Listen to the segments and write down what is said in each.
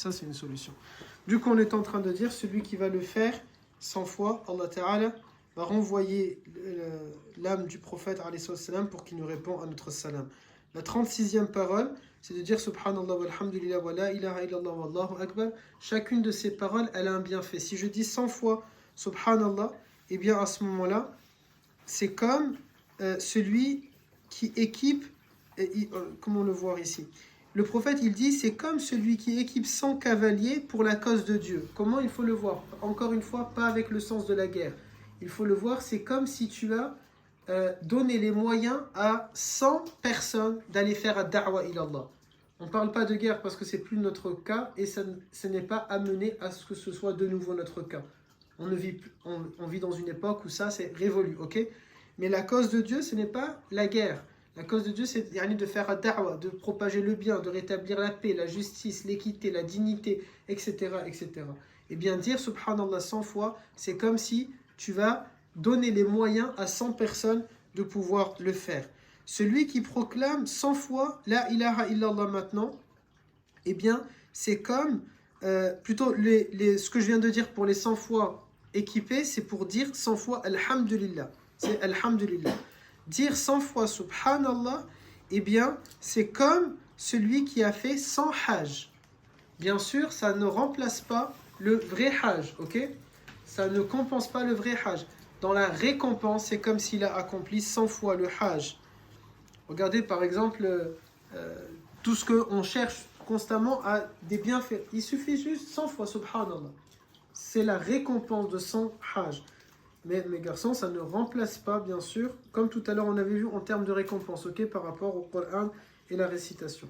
Ça, c'est une solution. Du coup, on est en train de dire, celui qui va le faire 100 fois, Allah Ta'ala va renvoyer l'âme du prophète alayhi salam pour qu'il nous réponde à notre salam. La 36e parole, c'est de dire Subhanallah walhamdulillah wa la ilaha illallah wallahu akbar. Chacune de ces paroles, elle a un bienfait. Si je dis 100 fois Subhanallah, eh bien à ce moment-là, c'est comme celui qui équipe, comment le voir ici? Le prophète, il dit, c'est comme celui qui équipe 100 cavaliers pour la cause de Dieu. Comment il faut le voir? Encore une fois, pas avec le sens de la guerre. Il faut le voir, c'est comme si tu as donné les moyens à 100 personnes d'aller faire ad-da'wa ilallah. On ne parle pas de guerre parce que c'est plus notre cas et ça n'est pas amené à ce que ce soit de nouveau notre cas. On vit dans une époque où ça c'est révolu, ok? Mais la cause de Dieu, ce n'est pas la guerre. La cause de Dieu, c'est de faire ad-da'wa, de propager le bien, de rétablir la paix, la justice, l'équité, la dignité, etc., etc. Et bien dire subhanallah 100 fois, c'est comme si tu vas donner les moyens à 100 personnes de pouvoir le faire. Celui qui proclame 100 fois la ilaha illallah maintenant, eh bien, c'est comme, plutôt ce que je viens de dire pour les 100 fois équipés, c'est pour dire 100 fois alhamdulillah. C'est alhamdulillah. Dire 100 fois subhanallah, eh bien, c'est comme celui qui a fait 100 hajj. Bien sûr, ça ne remplace pas le vrai hajj, ok? Ça ne compense pas le vrai hajj. Dans la récompense, c'est comme s'il a accompli 100 fois le hajj. Regardez par exemple tout ce qu'on cherche constamment à des bienfaits. Il suffit juste 100 fois subhanallah. C'est la récompense de 100 hajj. Mais mes garçons, ça ne remplace pas, bien sûr, comme tout à l'heure on avait vu en termes de récompense, ok, par rapport au Coran et la récitation.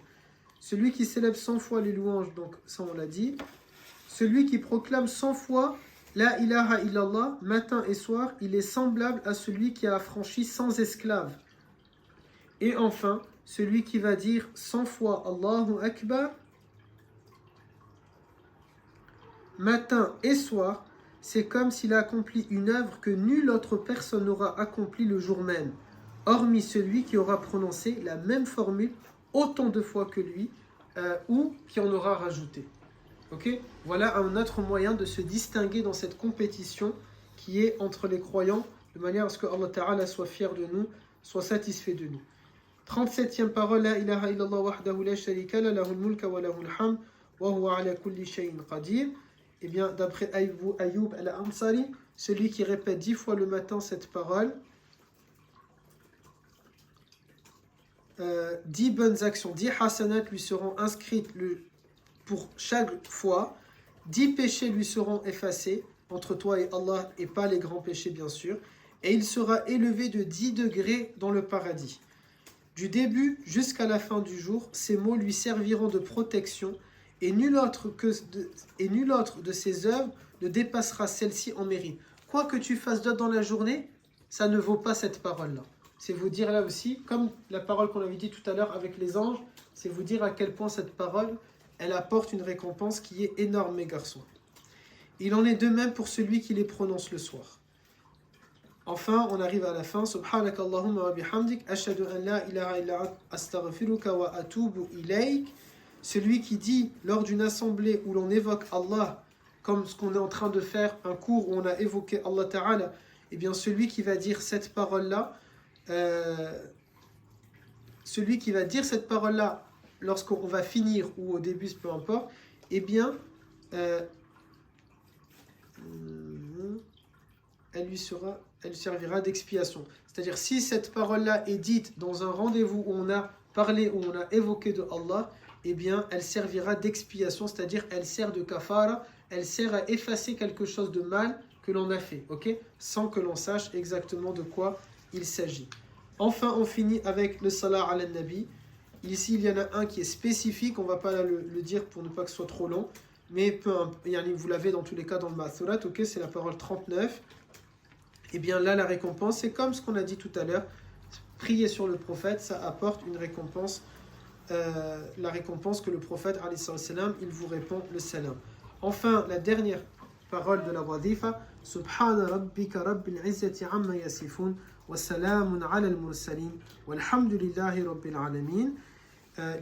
Celui qui célèbre 100 fois les louanges, donc ça on l'a dit. Celui qui proclame 100 fois la ilaha illallah, matin et soir, il est semblable à celui qui a affranchi 100 esclaves. Et enfin, celui qui va dire 100 fois Allahu Akbar, matin et soir, c'est comme s'il a accompli une œuvre que nulle autre personne n'aura accomplie le jour même, hormis celui qui aura prononcé la même formule autant de fois que lui, ou qui en aura rajouté. Okay? Voilà un autre moyen de se distinguer dans cette compétition qui est entre les croyants, de manière à ce que Allah Ta'ala soit fier de nous, soit satisfait de nous. 37e parole, la ilaha illallah wahdahu la sharika la lahul mulka wa lahul hamd wa huwa ala kulli shay'in qadir. Eh bien, d'après Ayyub al-Ansari, celui qui répète 10 fois le matin cette parole, 10 bonnes actions, 10 hasanat lui seront inscrites pour chaque fois, 10 péchés lui seront effacés entre toi et Allah, et pas les grands péchés bien sûr, et il sera élevé de 10 degrés dans le paradis. Du début jusqu'à la fin du jour, ces mots lui serviront de protection, et nul autre de ses œuvres ne dépassera celle-ci en mérite. Quoi que tu fasses d'autre dans la journée, ça ne vaut pas cette parole-là. C'est vous dire là aussi, comme la parole qu'on avait dit tout à l'heure avec les anges, c'est vous dire à quel point cette parole, elle apporte une récompense qui est énorme, mes garçons. Il en est de même pour celui qui les prononce le soir. Enfin, on arrive à la fin. Subhanaka Allahumma wa bihamdik, ashhadu an la ilaha illa anta, astaghfiruka wa atubu ilayk. Celui qui dit lors d'une assemblée où l'on évoque Allah, comme ce qu'on est en train de faire, un cours où on a évoqué Allah Ta'ala, eh bien celui qui va dire cette parole-là, lorsqu'on va finir ou au début, peu importe, eh bien, elle lui servira d'expiation. C'est-à-dire, si cette parole-là est dite dans un rendez-vous où on a parlé, où on a évoqué de Allah, eh bien, elle servira d'expiation, c'est-à-dire, elle sert de kafara, elle sert à effacer quelque chose de mal que l'on a fait, ok? Sans que l'on sache exactement de quoi il s'agit. Enfin, on finit avec le salat ala nabi. Ici, il y en a un qui est spécifique, on ne va pas le dire pour ne pas que ce soit trop long, mais vous l'avez dans tous les cas dans le Ma'thurat, ok, c'est la parole 39. Et bien là, la récompense, c'est comme ce qu'on a dit tout à l'heure, prier sur le prophète, ça apporte une récompense, la récompense que le prophète, alayhi salam, il vous répond le salam. Enfin, la dernière parole de la wadifa, Subhana rabbika rabbil izzati amma yasifun, wa salamun ala al-mursalin, walhamdulillahi rabbil alamin.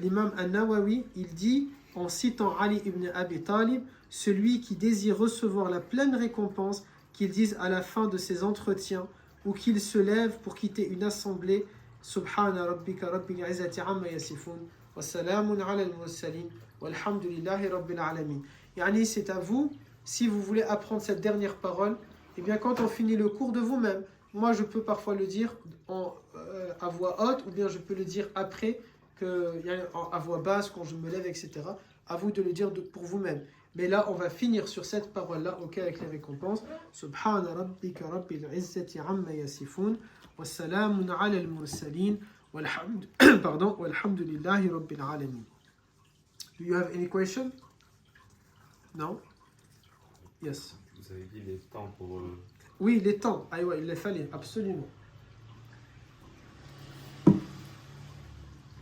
L'imam An-Nawawi, il dit en citant Ali ibn Abi Talib, celui qui désire recevoir la pleine récompense qu'il dise à la fin de ses entretiens ou qu'il se lève pour quitter une assemblée Subhana rabbika rabbil izzati amma yasifun wa salamun ala al-mursalin walhamdulillahi rabbil alamin. Yani c'est à vous, si vous voulez apprendre cette dernière parole, et bien quand on finit le cours de vous-même, moi je peux parfois le dire à voix haute ou bien je peux le dire après à voix basse quand je me lève, etc. À vous de le dire pour vous-même. Mais là, on va finir sur cette parole-là, ok, avec les récompenses. Subhana rabbika rabbil izzati amma yasifun wa salamun ala al-mursalin walhamdulillahi rabbil alamin. Do you have any question? No? Yes. Vous avez dit les temps pour... Oui, les temps. Ah ouais, il les fallait, absolument.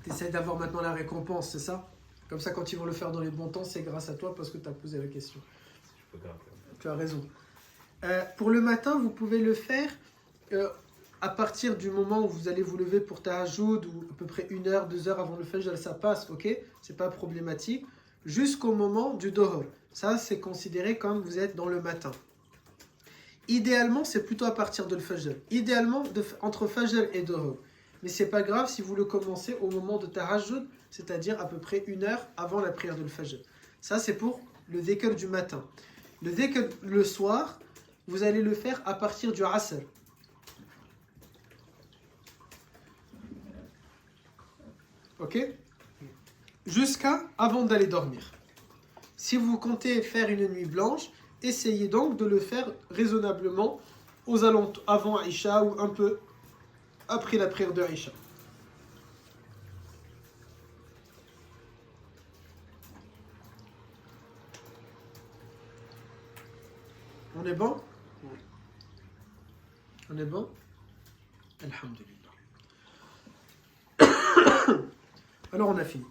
Tu essaies d'avoir maintenant la récompense, c'est ça? Comme ça, quand ils vont le faire dans les bons temps, c'est grâce à toi parce que tu as posé la question. Tu as raison. Pour le matin, vous pouvez le faire à partir du moment où vous allez vous lever pour tahajjud ou à peu près 1 heure, 2 heures avant le fajr, ça passe, ok? C'est pas problématique. Jusqu'au moment du dohor. Ça, c'est considéré comme vous êtes dans le matin. Idéalement, c'est plutôt à partir de le fajr. Idéalement, entre fajr et dohor. Mais c'est pas grave si vous le commencez au moment de tahajjud, c'est-à-dire à peu près 1 heure avant la prière de l'fajr. Ça, c'est pour le dhikr du matin. Le dhikr le soir, vous allez le faire à partir du asr. Ok? Jusqu'à avant d'aller dormir. Si vous comptez faire une nuit blanche, essayez donc de le faire raisonnablement aux alentours, avant Isha ou un peu après la prière de Isha. On est bon? On est bon? Alhamdulillah. Alors on a fini.